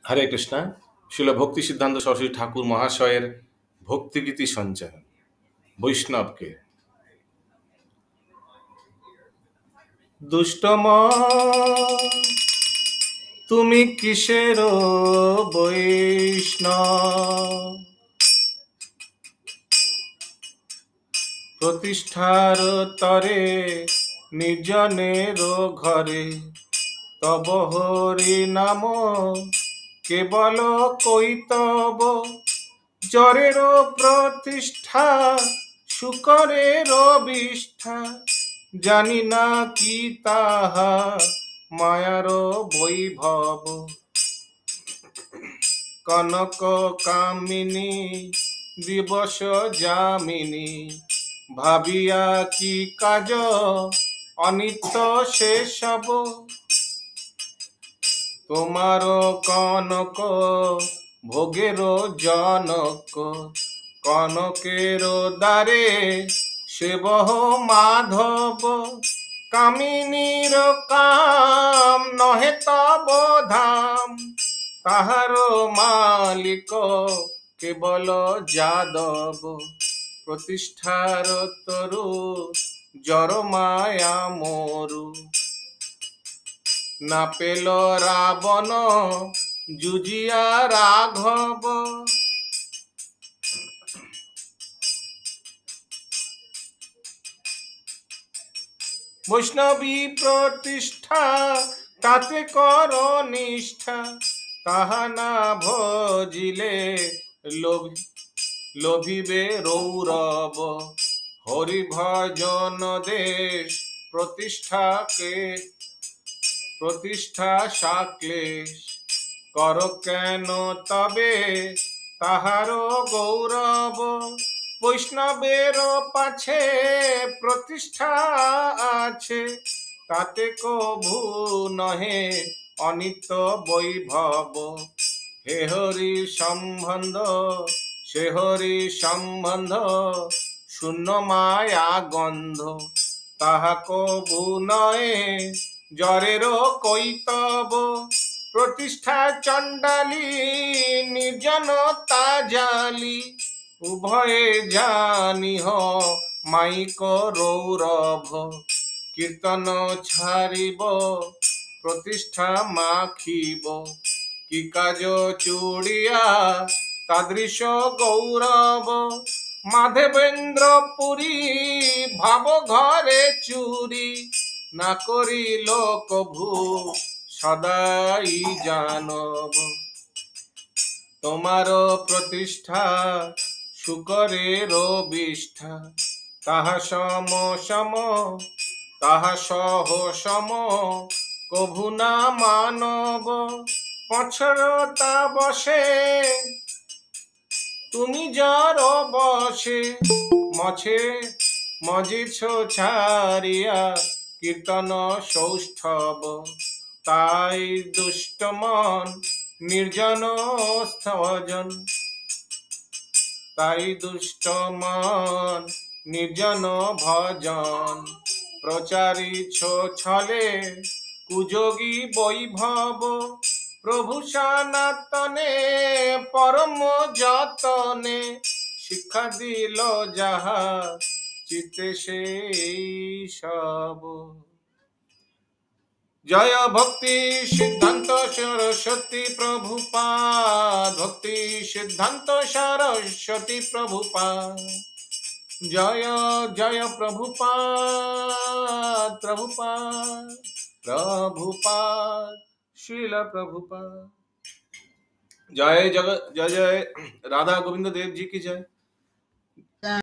হরে কৃষ্ণা। শিল ভক্তি সিদ্ধান্ত সরস্বতী ঠাকুর মহাশয়ের ভক্তিগীতি সঞ্চয় বৈষ্ণবকে। দুষ্টম তুমি কিসের বৈষ্ণব, প্রতিষ্ঠার তরে নিজনের ঘরে তব হরি নাম কেবল কৈতব। জরের প্রতিষ্ঠা শুকরের বিষ্ঠা, জানি না কি তাহা মায়ার বৈভব। কনক কামিনী দিবস যামিনী, ভাবিয়া কি কাজ অনিত্য সেসব। তোমার কনক ভোগের জনক, কনকের দ্বারে সেবহ মাধব। কামিনীর কাম নহে তব ধাম, তাহার মালিক কেবল যাদব। প্রতিষ্ঠার তরু জর মায়া মরু, না পেল রাবণ জুজিয়া রাঘব। বৈষ্ণবী প্রতিষ্ঠা তাতে কর নিষ্ঠা, তাহা না ভজিলে লোভিবে রৌরব। হরি ভজন দেশ প্রতিষ্ঠাকে প্রতিষ্ঠা সাক্লেশ, কর কেন তবে তাহার গৌরব। বৈষ্ণবের পাছে প্রতিষ্ঠা আছে, তাতে কভু নহে অনিত্য বৈভব। হে হরি সম্বন্ধ সে হরি সম্বন্ধ, শূন্য মায়া গন্ধ তাহা কভু নহে জরের কৈতব। প্রতিষ্ঠা চণ্ডালী নির্জনতা জালি, উভয়ে জানিহ মাইক রৌরভ। কীর্তন ছাড়িব প্রতিষ্ঠা মাখিব, কি কাজ চুড়িয়া তাদৃশ গৌরব। মাধবেন্দ্র পুরী ভাব ঘরে চুরি, না করিল কভু সদাই জানব। তোমার প্রতিষ্ঠা শুকরের বিষ্ঠা, তাহা সম সম তাহা সহ সম কভু না মানব। পছরতা বসে তুমি যার বসে, মজেছ ছাড়িয়া কীর্তন সৌষ্ঠব। তাই দুষ্ট মন নির্জন স্থজন, তাই দুষ্ট মন নির্জন ভজন। প্রচারিছ ছলে কুযোগী বৈভব, প্রভু সনাতনে পরম যতনে। শিক্ষা দিল যাহা চিতে সেই সব। জয় ভক্তি সিদ্ধান্ত সরস্বতী প্রভুপাদ, ভক্তি সিদ্ধান্ত সরস্বতী প্রভুপাদ। জয় জয় প্রভুপাদ প্রভুপাদ প্রভুপাদ, শ্রীল প্রভুপাদ। জয় জয় জয় জয় রাধা গোবিন্দ देव जी की जय।